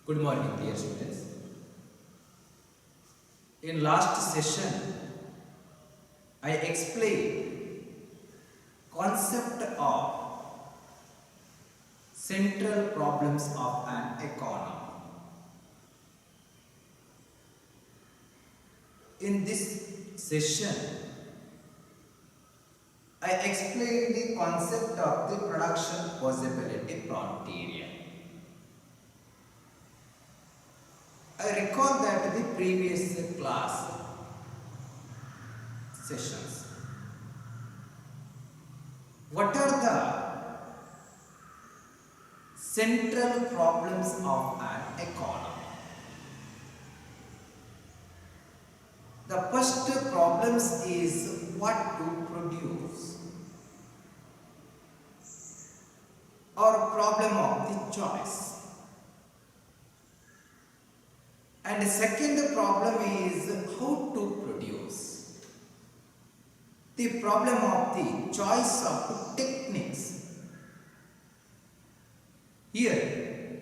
Good morning, dear students. In last session, I explained concept of central problems of an economy. In this session, I explained the concept of the production possibility criteria. I recall that the previous class sessions. What are the central problems of an economy? The first problems is what to produce, or problem of the choice. And the second problem is how to produce. The problem of the choice of techniques. Here,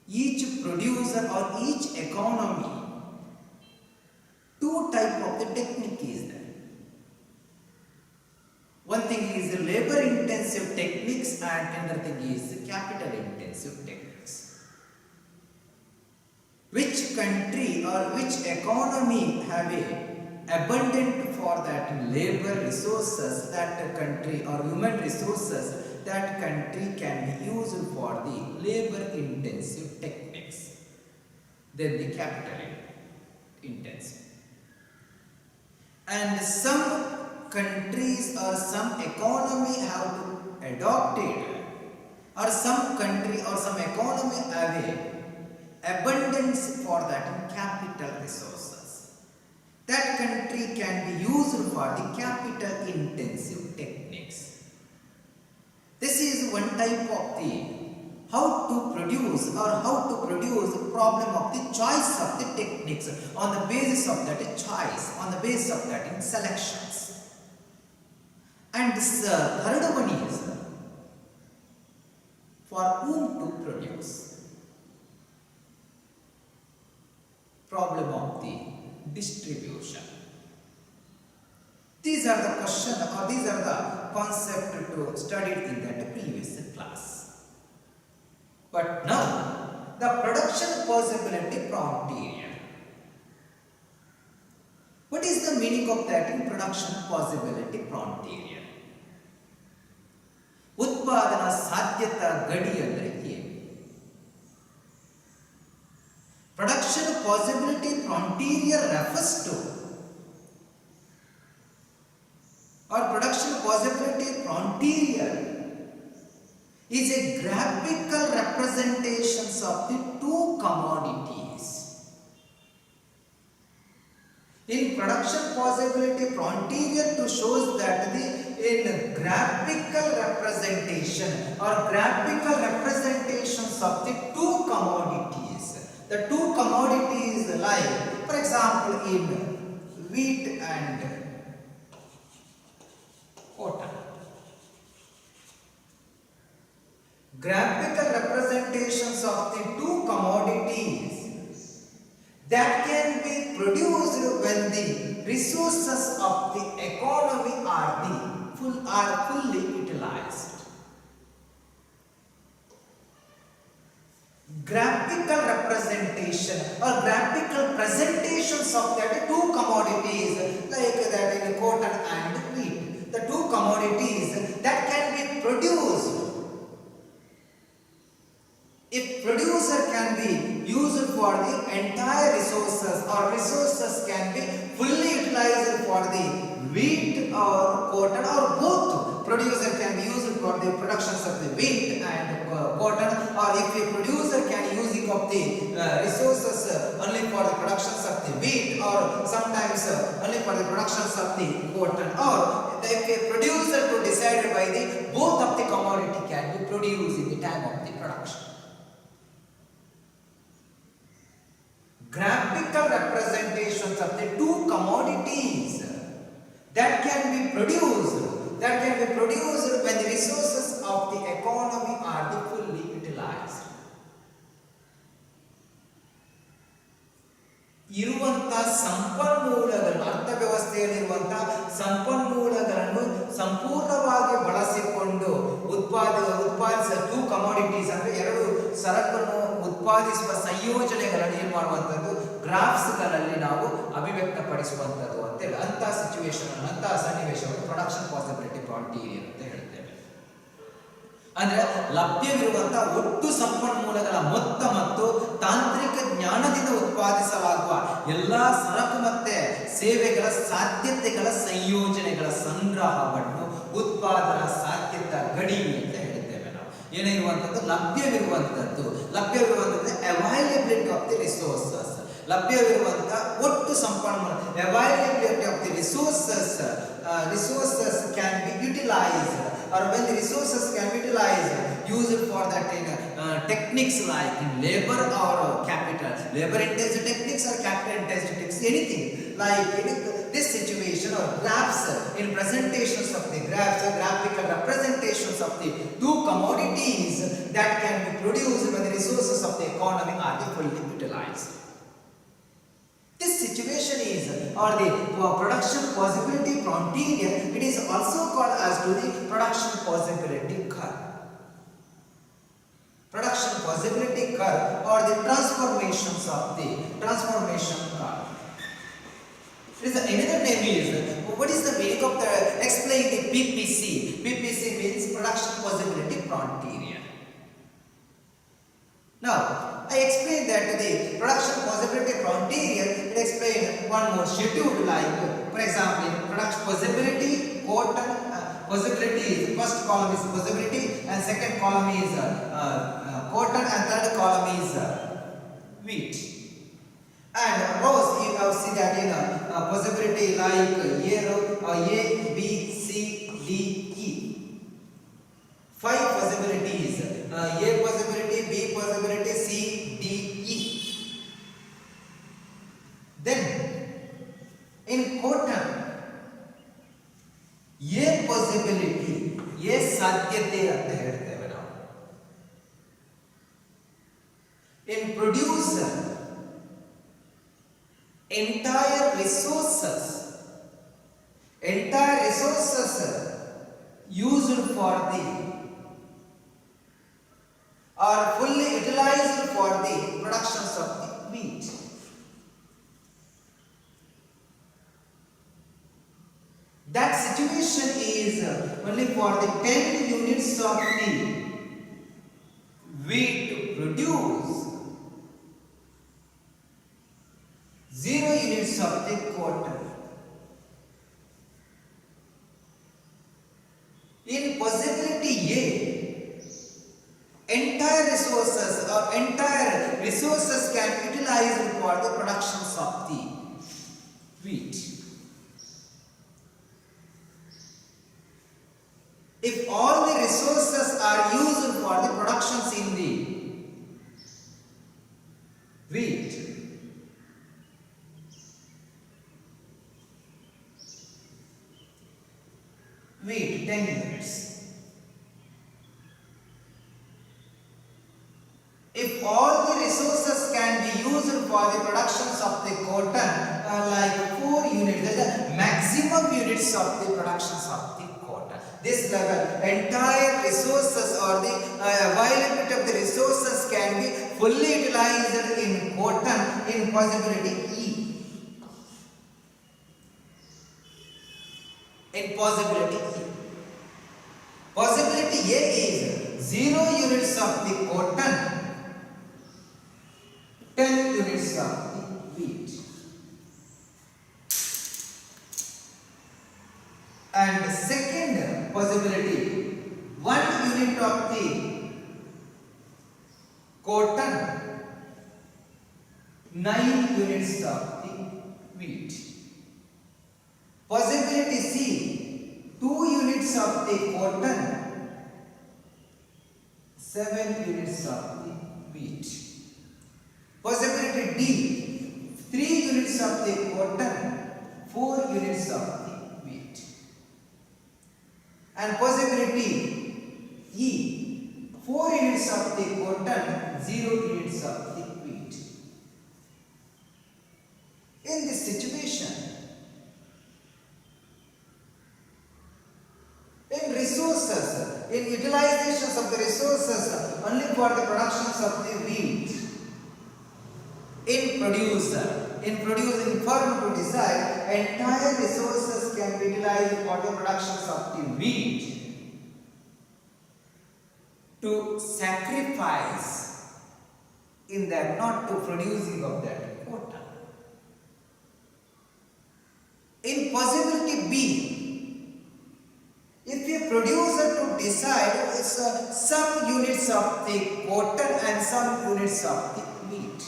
each producer or each economy, two type of the technique is there. One thing is labor intensive techniques and another thing is capital intensive techniques. Which country or which economy have abundant for that labor resources, that country or human resources, that country can be used for the labor intensive techniques, then the capital intensive. And some countries or some economy have to adopt it, or some country or some economy have abundance for that capital resources. That country can be used for the capital intensive techniques. This is one type of the how to produce problem of the choice of the techniques on the basis of that choice, on the basis of that selections. And this third one is for whom to produce. Problem of the distribution. These are the questions or these are the concepts to study in that previous class. But now the production possibility criteria. What is the meaning of that in production possibility criteria? ಉತ್ಪಾದನಾ ಸಾಧ್ಯತಾ ಗಡಿ ಅಂದರೆ ಏನು? Production possibility frontier refers to, or production possibility frontier is a graphical representations of the two commodities. In production possibility frontier to shows that in graphical representation or graphical representations of the two commodities. The two commodities like, for example, in wheat and cotton. Graphical representations of the two commodities that can be produced when the resources of the economy are fully utilized. Graphical representation or graphical presentations of that two commodities like that in cotton and wheat. The two commodities that can be produced. If producer can be used for the entire resources or resources can be fully utilized for the wheat or cotton or both. Producer can be used for the productions of the wheat and cotton, or if a producer can using of the resources only for the productions of the wheat or sometimes only for the productions of the cotton, or if a producer to decide by the both of the commodity can be produced in the time of the production. Graphical representations of the two commodities that can be produced when the resources of the economy are fully utilized. ಇರುವಂತಹ ಸಂಪನ್ಮೂಲಗಳನ್ನು, ಅರ್ಥವ್ಯವಸ್ಥೆಯಲ್ಲಿರುವಂತಹ ಸಂಪನ್ಮೂಲಗಳನ್ನು ಸಂಪೂರ್ಣವಾಗಿ ಬಳಸಿಕೊಂಡು ಉತ್ಪಾದಿಸುವ two commodities ಅಂದರೆ ಎರಡು ಸರಕನ್ನು ಉತ್ಪಾದಿಸುವ ಸಂಯೋಜನೆಗಳನ್ನು ಏನು ಮಾಡುವಂಥದ್ದು, ಗ್ರಾಫ್ಸ್ಗಳಲ್ಲಿ ನಾವು ಅಭಿವ್ಯಕ್ತಪಡಿಸುವಂಥದ್ದು ಅಂತೇಳಿ ಅಂತಹ ಸಿಚುವೇಶನ್, ಅಂತಹ ಸನ್ನಿವೇಶವನ್ನು ಪ್ರೊಡಕ್ಷನ್ ಪಾಸಿಬಿಲಿಟಿ ಕ್ರೈಟೀರಿಯಾ ಅಂತ ಹೇಳ್ತೇವೆ. ಅಂದ್ರೆ ಲಭ್ಯವಿರುವಂತಹ ಒಟ್ಟು ಸಂಪನ್ಮೂಲಗಳ ಮೊತ್ತ ಮತ್ತು ತಾಂತ್ರಿಕ ಜ್ಞಾನದಿಂದ ಉತ್ಪಾದಿಸಲಾಗುವ ಎಲ್ಲಾ ಸರಕು ಮತ್ತೆ ಸೇವೆಗಳ ಸಾಧ್ಯತೆಗಳ ಸಂಯೋಜನೆಗಳ ಸಂಗ್ರಹವನ್ನು ಉತ್ಪಾದನಾ ಸಾಧ್ಯತಾ ಗಡಿ ಅಂತ ಹೇಳ್ತೇವೆ ನಾವು. ಏನಿರುವಂಥದ್ದು ಲಭ್ಯವಿರುವಂಥದ್ದು ಅವೈಲಬಿಲಿಟಿ ಆಫ್ ದಿ ರಿಸೋರ್ಸಸ್, ಲಭ್ಯವಿರುವಂತಹ ಒಟ್ಟು ಸಂಪನ್ಮೂಲ availability of the resources can be utilised, or when the resources can be utilized, used for that in techniques like in labor or capital, labor intensive techniques or capital intensive techniques, anything like in this situation or graphs, in presentations of the graphs or graphical representations of the two commodities that can be produced when the resources of the economy are fully utilized. This situation is, or the production possibility criteria, it is also called as to the production possibility curve. Production possibility curve or the transformations of the transformation curve. There is another name is, what is the meaning of the, explain the PPC. PPC means production possibility criteria. Now, I explained that the production possibility criteria, it explained one more schedule like, for example, production possibility, cotton, possibility is, first column is possibility and second column is cotton and third column is wheat. And rows you have seen that in possibility like A, B, C, D, E. 5 possibilities, A possibility, B possibility, C, D, E. Then in cotton, A possibility, A ಸಾಧ್ಯತೆ ಅಂತ ಹೇಳ್ತೇವೆ ನಾವು. In producer, entire resources used for the are fully utilized for the productions of the wheat. That situation is only for the 10 units of the wheat to produce, 0 units of the cotton. In possibility A, entire resources can be utilized for the productions of the wheat. If all the resources are used for the productions in the wheat, wheat 10 units. If all the resources can be used for the productions of the cotton, like 4 units, that is the maximum units of the productions of the cotton. This level, entire resources or the availability of the resources can be fully utilized in cotton in possibility E. In possibility E. Possibility A is 0 units of the cotton, 10 units of the wheat. And second possibility, 1 unit of the cotton, 9 units of the wheat. Possibility C, 2 units of the cotton, 7 units of the wheat. Possibility D, 3 units of the cotton, 4 units of the wheat. And possibility E, 4 units of the cotton, 0 units of the wheat. in utilizations of the resources only for the productions of the wheat. In producing farm to decide, entire resources can be utilized for the productions of the wheat. To sacrifice in that, not to producing of that quota. In possibility B, if a producer to decide some units of the cotton and some units of the wheat.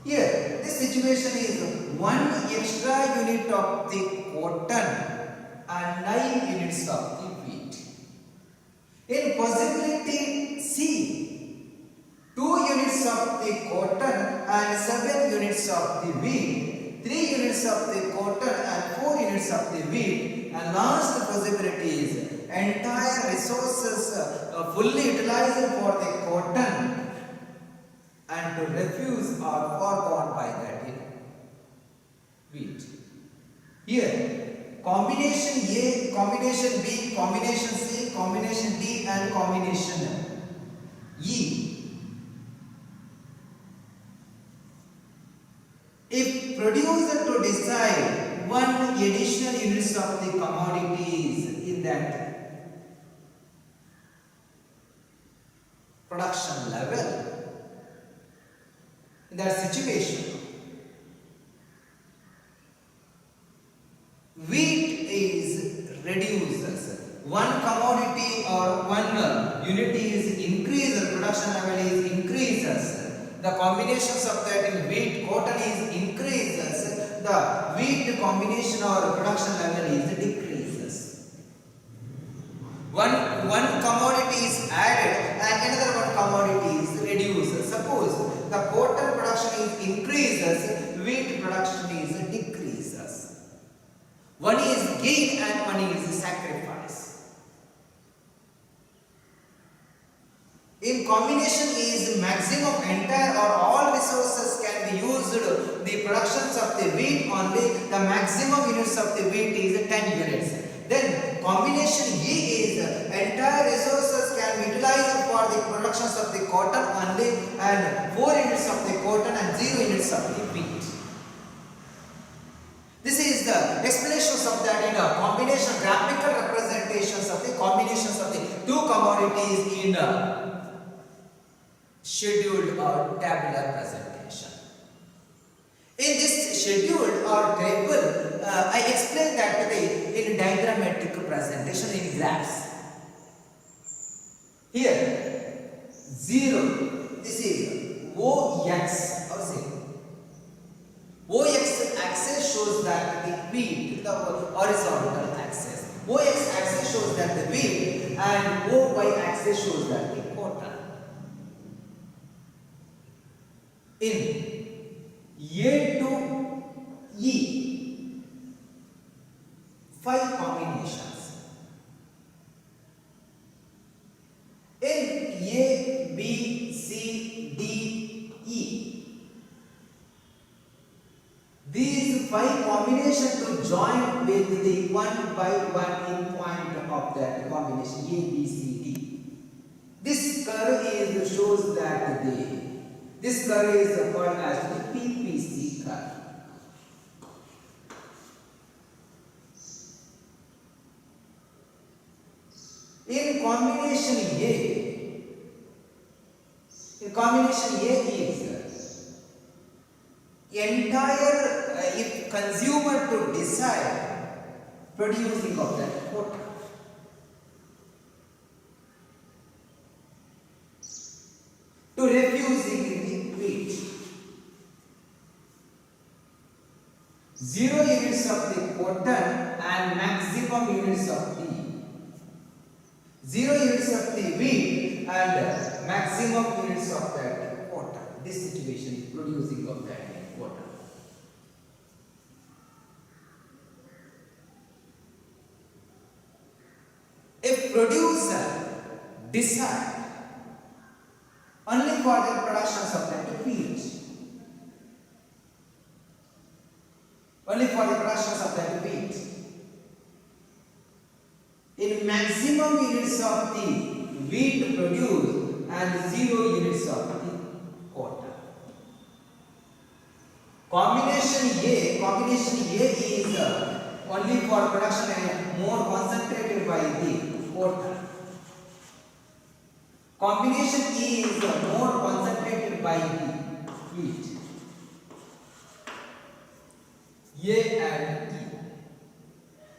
Here, this situation is 1 extra unit of the cotton and 9 units of the wheat. In possibility C, 2 units of the cotton and 7 units of the wheat, 3 units of the cotton and 4 units of the wheat, and last possibility is entire resources fully utilized for the cotton and to refuse or forgone by that wheat. Here, combination A, combination B, combination C, combination D and combination E. If producer to decide 1 additional units of the commodities in that production level, in that situation, wheat is reduced, 1 commodity or 1 unit is increased, production level is increases, the combinations of that in wheat, cotton is increases, the wheat combination or production level is decreases. One commodity is added and another 1 commodity is reduced. Suppose the cotton production is increases, wheat production is decreases. One is gain and one is sacrifice. In combination is maximum entire or all resources can be used. The productions of the wheat only, the maximum units of the wheat is 10 units. Then combination E is entire resources can be utilized for the productions of the cotton only and 4 units of the cotton and 0 units of the wheat. This is the explanations of that in a combination, graphical representations of the combinations of the 2 commodities in a scheduled or tabular presentation. In this scheduled or table, I explained that today in diagrammatic presentation in graphs. Here, 0, this is OX or 0. OX axis shows that the wheat, the horizontal axis. OX axis shows that the wheat and OY axis shows that the cotton. In A to E, 5 combinations. In A, B, C, D, E, these 5 combinations to join with the 1 by 1 in point of that combination A, B, C, D. This curve is shows that this curve is called as the PPC curve. In combination A is entire if consumer to decide producing of that quota. To refusing the wheat. 0 units of the cotton and maximum units of the 0 units of the wheat and maximum units of that cotton. This situation is producing of that cotton. If producer decide only for the productions of that wheat, only for the productions of that wheat, in maximum units of the wheat produced and 0 units of the cotton. Combination A is only for production and more concentrated by the cotton. Combination E is more concentrated by the wheat. A and E.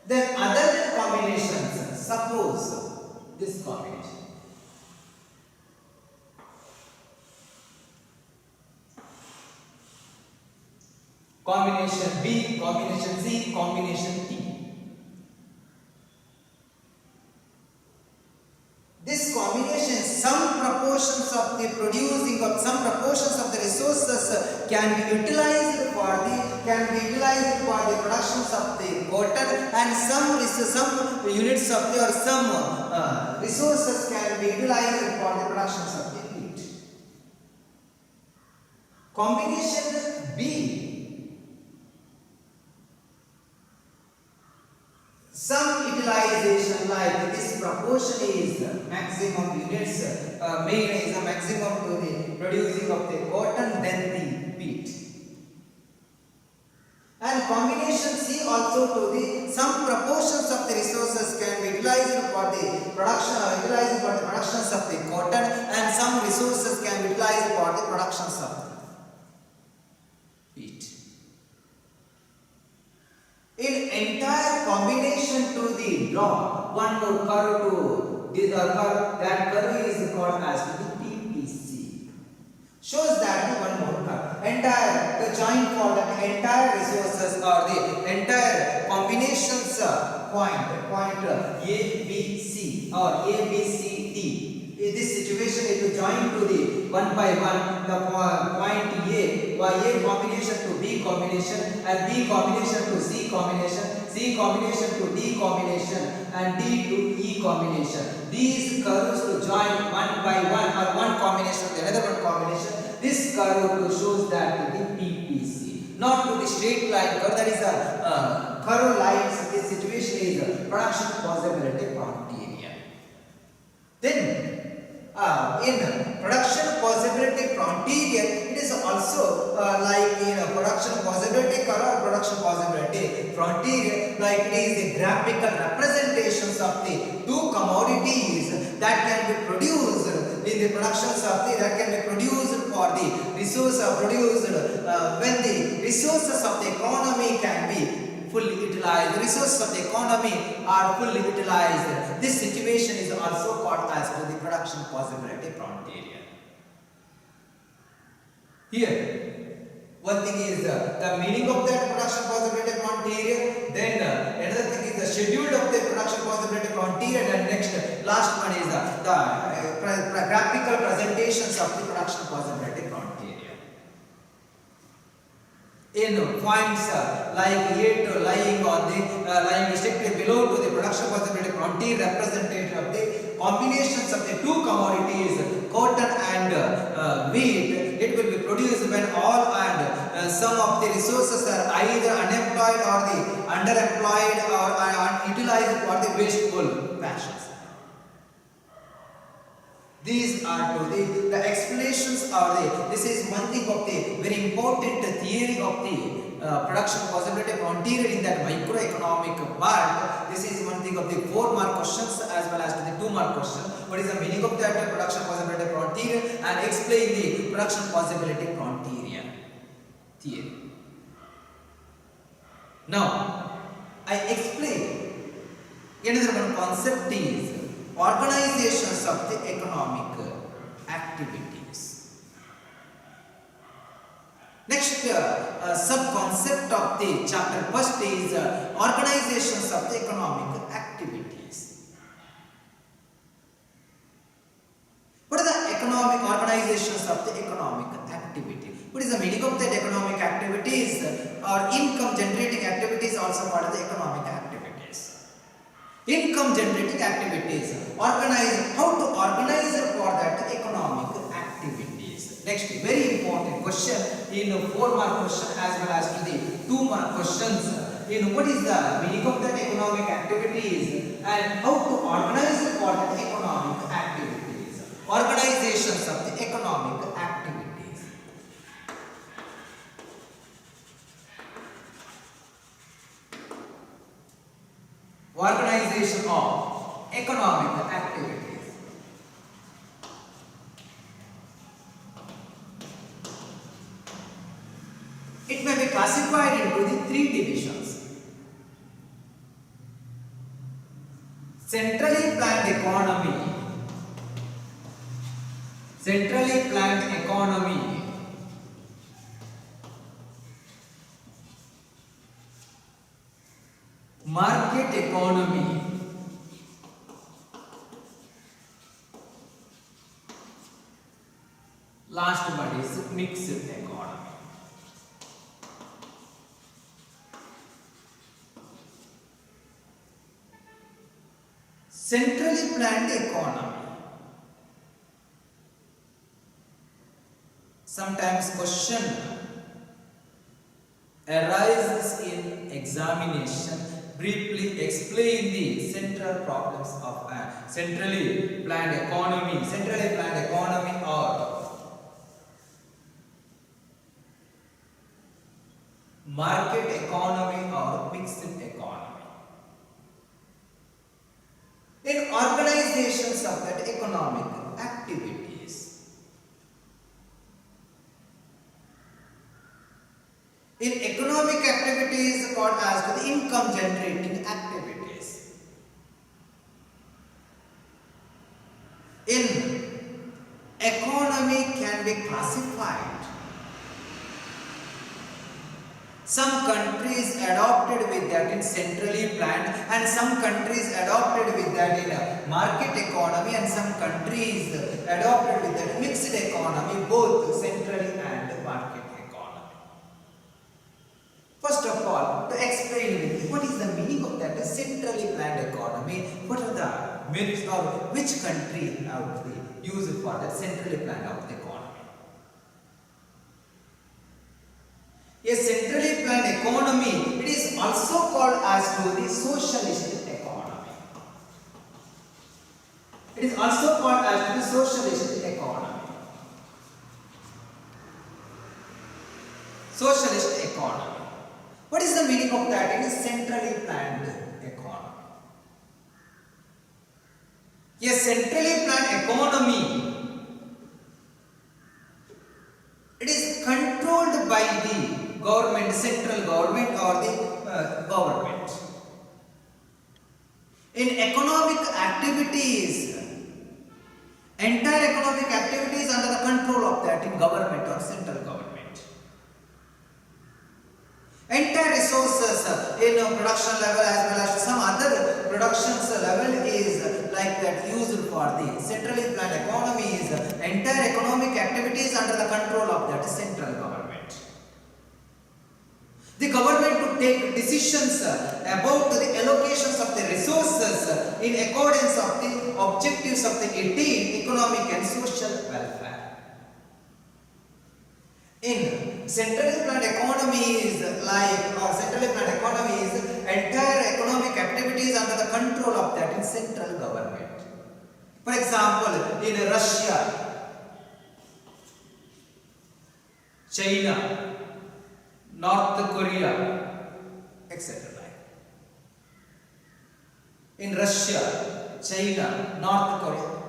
Then other combinations, suppose this combination. Combination B, combination C, combination T. This combination, some proportions of the producing of some proportions of the resources can be utilized for the productions of the cotton, and some units of the or some resources can be utilized for the productions of the wheat. Combination B, some utilization like this proportion is maximum units, main is a maximum to the producing of the cotton than the wheat. And combination C also to the some proportions of the resources can be utilized for the productions of the cotton, and some resources can be utilized for the productions of the wheat. In entire combination to the draw one more curve to this curve, that curve is called as the PPC. Shows that the one more curve. Entire the joint for the entire resources or the entire combinations point A, B, C or A, B, C, D. In this situation, if you join to the one by one the point A, by A combination to B combination, and B combination to C combination, C combination to D combination, and D to E combination. These curves to join one by one or one combination to another one combination. This curve shows that the PPC, not to the straight line curve. That is a curve lines. This situation is production possibility criteria. Then in production possibility criterion, it is also like in production possibility curve or production possibility criterion, like it is the graphical representations of the two commodities that can be produced in the productions of the that can be produced for the resource produced when the resources of the economy can be fully utilized. The resources of the economy are fully utilized. This situation is also called as the production possibility criterion. Here, one thing is the meaning of that production possibility criterion. Then another thing is the schedule of the production possibility criterion, and next last one is the graphical presentations of the production possibility criterion. In points like A to lying on the lying strictly below to the production possibility criterion, representative of the combinations of the two commodities cotton and wheat. It will be produced when all and some of the resources are either unemployed or the underemployed or unutilized for the wasteful fashions. These are to the explanations are this is one thing of the very important theory of the production possibility criterion in that microeconomic part. This is one thing of the 4-mark questions as well as the 2-mark question. What is the meaning of that production possibility criterion, and explain the production possibility criterion theory. Now, I explain another one concept is organizations of the economic activities. Next sub-concept of the chapter first is organizations of the economic activities. What are the economic organizations of the economic activity? What is the meaning of that economic activities or income generating activities, also part of the economic activities? Income generating activities. Organize, how to organize for that economic activities. Next, very important question in 4-mark question as well as to the 2-mark questions. in what is the meaning of that economic activities and how to organize for that economic activities. Organizations of the economic activities. Organization of economic activities. It may be classified into the three divisions. Centrally planned economy, market economy, last one is mixed economy. Centrally planned economy. Sometimes question arises in examination. Briefly explain the central problems of centrally planned economy. Centrally planned economy or market economy or mixed economy. In organizations of that economic activities. In economic activities called as the income generating activities. In economy can be classified. Some countries adopted with that in centrally planned and some countries adopted with that in market economy and some countries adopted with that mixed economy, both centrally and market economy. First of all, to explain with you what is the meaning of that centrally planned economy, what are the merits or which country have the use for that centrally planned of the economy. A centrally planned economy, it is also called as to the socialist economy. It is also called as to the socialist economy. Socialist economy. What is the meaning of that? It is centrally planned economy. A centrally planned economy, it is controlled by the government, central government or the government. In economic activities, entire economic activities under the control of that in government or central government. Entire resources in production level as well as some other productions level is like that used for the centrally planned economy is entire economic activities under the control of that central government. The government to take decisions about the allocations of the resources in accordance of the objectives of the attained economic and social welfare. In centrally planned economies centrally planned economies, entire economic activities under the control of that in central government. For example, in Russia, China, North Korea, etc. In Russia, China, North Korea,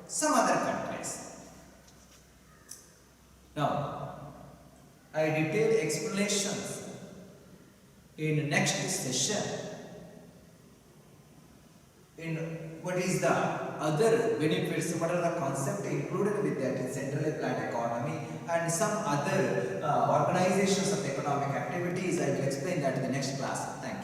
some other countries. Now, I detail explanations in next session in what is the other benefits, what are the concepts included with that in centrally planned economy and some other organizations of economic activities. I will explain that in the next class. Thank you.